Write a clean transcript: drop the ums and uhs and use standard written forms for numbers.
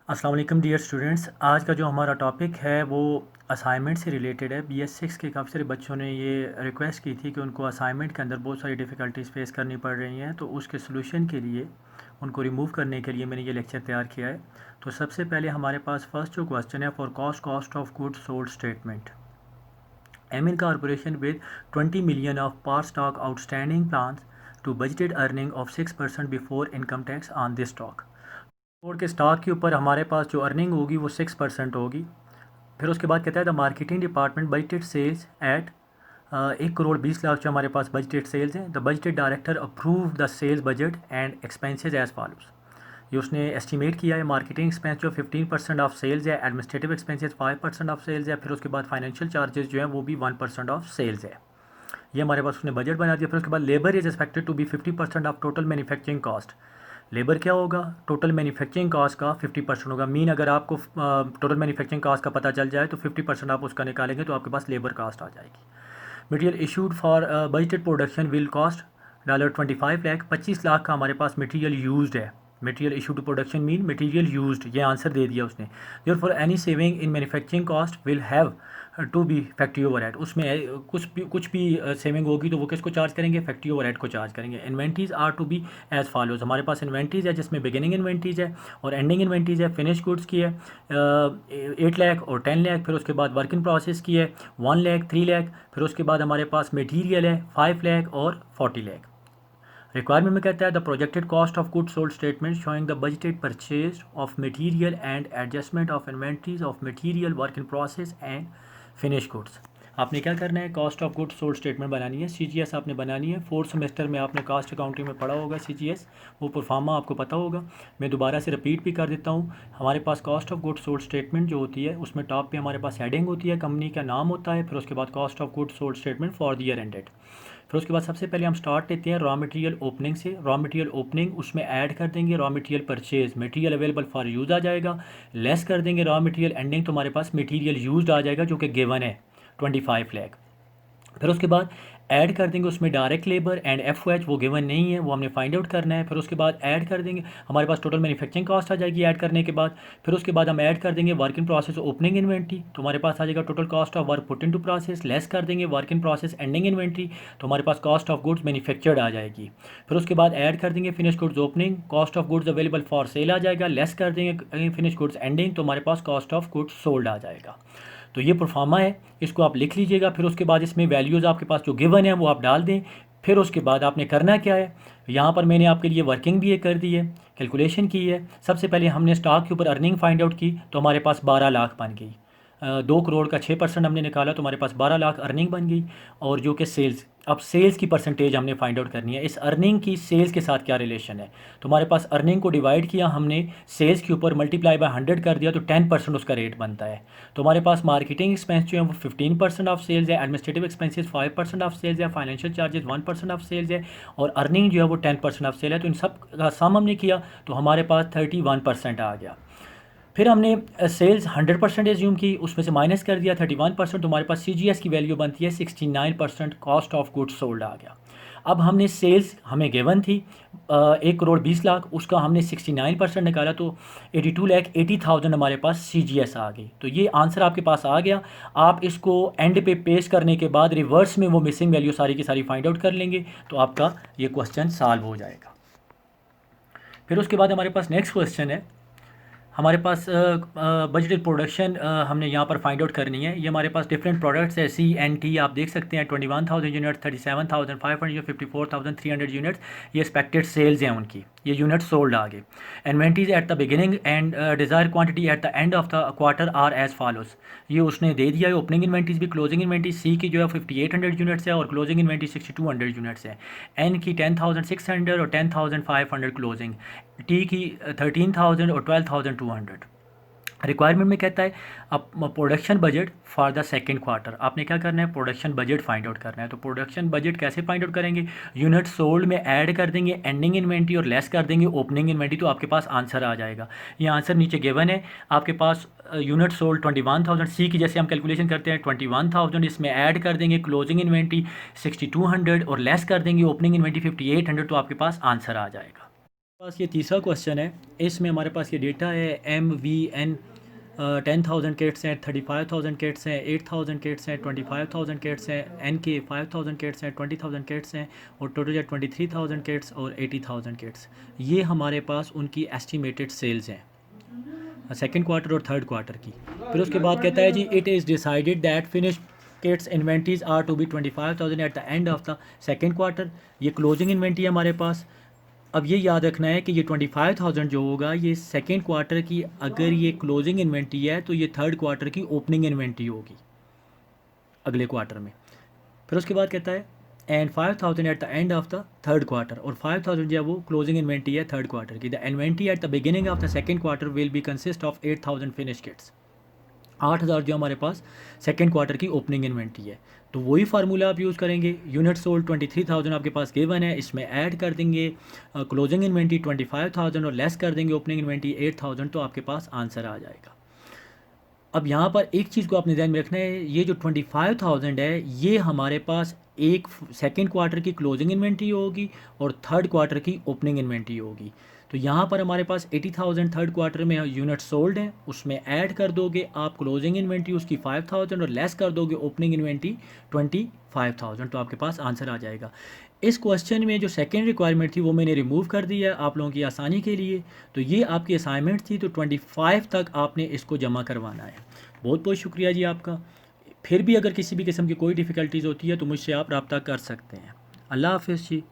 अस्सलाम वालेकुम dear students. आज का जो हमारा टॉपिक है वो असाइनमेंट से रिलेटेड है। BS6 के काफ़ी सारे बच्चों ने ये रिक्वेस्ट की थी कि उनको असाइनमेंट के अंदर बहुत सारी डिफ़िकल्टीज फेस करनी पड़ रही हैं, तो उसके सोल्यूशन के लिए उनको रिमूव करने के लिए मैंने ये लेक्चर तैयार किया है। तो सबसे पहले हमारे पास फर्स्ट जो क्वेश्चन है, for cost of goods sold statement, M in corporation with 20 million of par stock outstanding plans to budgeted earning of 6% before income tax on this stock. Board के स्टॉक के ऊपर हमारे पास जो अर्निंग होगी वो 6% होगी। फिर उसके बाद कहता है the marketing department budgeted sales at 1,20,00,000 जो हमारे पास बजटेड सेल्स हैं। The budgeted director approve the sales budget and expenses as follows. ये उसने एस्टिमेट किया है। मार्केटिंग एक्सपेंस जो 15% ऑफ सेल्स है, एडमिनिस्ट्रेटिव एक्सपेंसेस 5% ऑफ सेल्स है, फिर उसके बाद फाइनेंशियल चार्जेस जो है वो भी 1% ऑफ सेल्स है। ये हमारे पास उसने बजट बना दिया। फिर उसके बाद labour is expected to be 50% of total manufacturing cost. Labour क्या होगा? टोटल मैन्युफैक्चरिंग कॉस्ट का 50% होगा। मीन अगर आपको टोटल मैन्युफैक्चरिंग कॉस्ट का पता चल जाए तो 50% आप उसका निकालेंगे तो आपके पास लेबर कॉस्ट आ जाएगी। Material issued for budgeted production will cost $25 lakh. 25 lakh का हमारे पास मटेरियल यूज्ड है। Material issue to production mean material used, ये आंसर दे दिया उसने। Therefore any saving in manufacturing cost will have to be factory overhead. उसमें कुछ भी सेविंग होगी तो वो किसको चार्ज करेंगे? फैक्ट्री ओवरहेड को चार्ज करेंगे। Inventories are to be as follows. हमारे पास इन्वेंट्रीज है जिसमें बिगिनिंग इन्वेंट्रीज है और एंडिंग इन्वेंट्रीज है। फिनिश गुड्स की है 8 लाख और 10 लाख। फिर उसके बाद वर्क इन प्रोसेस की है 1 लाख 3 लाख। फिर उसके बाद हमारे पास मटीरियल है 5 लाख और 40 लाख। रिक्वायरमेंट में कहता है the projected cost of good sold statement showing the budgeted purchase of material and adjustment of inventories of material work in process and finish goods. आपने क्या करना है? Cost of good sold statement बनानी है। CGS आपने बनानी है। 4th semester में आपने कॉस्ट अकाउंटिंग में पढ़ा होगा CGS, वो परफॉर्मा आपको पता होगा। मैं दोबारा से रिपीट भी कर देता हूँ। हमारे पास cost of good sold statement जो होती है उसमें टॉप पे हमारे पास हेडिंग होती है, कंपनी का नाम होता है, फिर उसके बाद cost of good sold statement for the year ended. फिर उसके बाद सबसे पहले हम स्टार्ट लेते हैं रॉ मटेरियल ओपनिंग से। रॉ मटेरियल ओपनिंग उसमें ऐड कर देंगे raw material purchase, material available for use आ जाएगा। लेस कर देंगे रॉ मटेरियल एंडिंग तो हमारे पास मटेरियल यूज्ड आ जाएगा जो कि गिवन है 25 लाख। फिर उसके बाद ऐड कर देंगे उसमें डायरेक्ट लेबर एंड FOH, वो गिवन नहीं है, वो हमने फाइंड आउट करना है। फिर उसके बाद ऐड कर देंगे हमारे पास टोटल मैन्युफैक्चरिंग कॉस्ट आ जाएगी ऐड करने के बाद। फिर उसके बाद हम ऐड कर देंगे work in process opening inventory, तो हमारे पास आ जाएगा total cost of work put into process. Less कर देंगे work in process ending inventory, तो हमारे पास कॉस्ट ऑफ गुड्स मैन्युफैक्चर्ड आ जाएगी। फिर उसके बाद ऐड कर देंगे finish goods opening, cost of goods available for sale आ जाएगा। लेस कर देंगे फिनिश गुड्स एंडिंग, तो हमारे पास कॉस्ट ऑफ गुड्स सोल्ड आ जाएगा। तो ये परफॉर्मा है, इसको आप लिख लीजिएगा। फिर उसके बाद इसमें वैल्यूज़ आपके पास जो गिवन है वो आप डाल दें। फिर उसके बाद आपने करना क्या है, यहाँ पर मैंने आपके लिए वर्किंग भी कर दी है, कैलकुलेशन की है। सबसे पहले हमने स्टॉक के ऊपर अर्निंग फाइंड आउट की तो हमारे पास 12 लाख बन गई। 2 करोड़ का 6% हमने निकाला तो हमारे पास 12 लाख अर्निंग बन गई। और जो कि सेल्स, अब सेल्स की परसेंटेज हमने फाइंड आउट करनी है। इस अर्निंग की सेल्स के साथ क्या रिलेशन है, तो हमारे पास अर्निंग को डिवाइड किया हमने सेल्स के ऊपर, मल्टीप्लाई बाय 100 कर दिया तो 10% उसका रेट बनता है। तो हमारे पास मार्केटिंग एक्सपेंस जो है वो 15% ऑफ सेल्स है, एडमिनिस्ट्रेटिव एक्सपेंसेस 5% ऑफ सेल्स है, फाइनेंशियल चार्जेस 1% ऑफ सेल्स है और अर्निंग जो है वो 10% ऑफ सेल है। तो इन सब का सम हमने किया तो हमारे पास 31% आ गया। फिर हमने सेल्स 100% एज्यूम की, उसमें से माइनस कर दिया 31%, तो हमारे पास CGS की वैल्यू बनती है 69%, कॉस्ट ऑफ गुड्स सोल्ड आ गया। अब हमने सेल्स हमें गिवन थी 1,20,00,000, उसका हमने 69% निकाला तो 82,80,000 हमारे पास CGS आ गई। तो ये आंसर आपके पास आ गया। आप इसको एंड पे पेस्ट करने के बाद रिवर्स में वो मिसिंग वैल्यू सारी की सारी फाइंड आउट कर लेंगे तो आपका ये क्वेश्चन सॉल्व हो जाएगा। फिर उसके बाद हमारे पास नेक्स्ट क्वेश्चन है। हमारे पास बजटेड प्रोडक्शन हमने यहाँ पर फाइंड आउट करनी है। ये हमारे पास डिफरेंट प्रोडक्ट्स है CNT, आप देख सकते हैं 21,000 यूनिट्स, 37,500, 54,300 यूनिट्स, ये एक्सपेक्टेड सेल्स हैं उनकी, ये यूनिट सोल्ड आ गए। Inventories at the beginning and desire quantity at the end of the quarter are as follows, ये उसने दे दिया है। ओपनिंग इन्वेंट्रीज भी, क्लोजिंग इन्वेंट्रीज C की जो है 5800 यूनिट्स है और क्लोजिंग इन्वेंट्री 6200 यूनिट्स है। N की 10,600 और 10,500 क्लोजिंग, T की 13,000 और 12,200। रिक्वायरमेंट में कहता है अब production budget for the second quarter, आपने क्या करना है? प्रोडक्शन बजट फाइंड आउट करना है। तो प्रोडक्शन बजट कैसे फाइंड आउट करेंगे? यूनिट सोल्ड में ऐड कर देंगे एंडिंग इन्वेंट्री और लेस कर देंगे ओपनिंग इन्वेंट्री, तो आपके पास आंसर आ जाएगा। ये आंसर नीचे गिवन है आपके पास। यूनिट सोल्ड 21,000, C की जैसे हम कैलकुलेशन करते हैं 21,000, इसमें ऐड कर देंगे क्लोजिंग इन्वेंट्री 6200 और लेस कर देंगे ओपनिंग इन्वेंट्री 5800, तो आपके पास आंसर आ जाएगा। पास ये तीसरा क्वेश्चन है। इसमें हमारे पास ये डेटा है MVN 10,000 किट्स हैं, 35,000 किट्स हैं, 8,000 किट्स हैं, 25,000 किट्स हैं, NK 5,000 किट्स हैं, 20,000 किट्स हैं और टोटल है 23,000 किट्स और 80,000 किट्स। ये हमारे पास उनकी एस्टिमेटेड सेल्स हैं सेकेंड क्वार्टर और थर्ड क्वार्टर की। फिर उसके बाद कहता है जी it is decided that finish kits inventories are to be 25,000 at the end of the second quarter. ये क्लोजिंग इन्वेंट्री है हमारे पास। अब ये याद रखना है कि ये 25,000 जो होगा ये सेकेंड क्वार्टर की, अगर ये क्लोजिंग इन्वेंट्री है तो ये थर्ड क्वार्टर की ओपनिंग इन्वेंट्री होगी अगले क्वार्टर में। फिर उसके बाद कहता है and 5,000 at the end of the third quarter, और 5,000 जो है वो क्लोजिंग इन्वेंट्री है थर्ड क्वार्टर की। The inventory at the beginning of the second quarter will be consist of 8,000 finish kits. 8,000 जो हमारे पास सेकेंड क्वार्टर की ओपनिंग इन्वेंट्री है, तो वही फार्मूला आप यूज़ करेंगे। यूनिट सोल्ड 23,000 आपके पास गिवन है, इसमें ऐड कर देंगे क्लोजिंग इन्वेंट्री 25,000 और लेस कर देंगे ओपनिंग इन्वेंट्री 8,000, तो आपके पास आंसर आ जाएगा। अब यहाँ पर एक चीज़ को आपने ध्यान में रखना है, ये जो 25,000 है ये हमारे पास एक सेकेंड क्वार्टर की क्लोजिंग इन्वेंट्री होगी और थर्ड क्वार्टर की ओपनिंग इन्वेंट्री होगी। तो यहाँ पर हमारे पास 80,000 थर्ड क्वार्टर में यूनिट सोल्ड है, उसमें ऐड कर दोगे आप क्लोजिंग इन्वेंट्री उसकी 5,000 और लेस कर दोगे ओपनिंग इन्वेंट्री 25,000, तो आपके पास आंसर आ जाएगा। इस क्वेश्चन में जो सेकेंड रिक्वायरमेंट थी वो मैंने रिमूव कर दिया आप लोगों की आसानी के लिए। तो ये आपकी असाइनमेंट थी, तो 25 तक आपने इसको जमा करवाना है। बहुत बहुत शुक्रिया जी आपका। फिर भी अगर किसी भी किस्म की कोई डिफ़िकल्टीज़ होती है तो मुझसे आप रब्ता कर सकते हैं। अल्लाह हाफ़िज़ जी।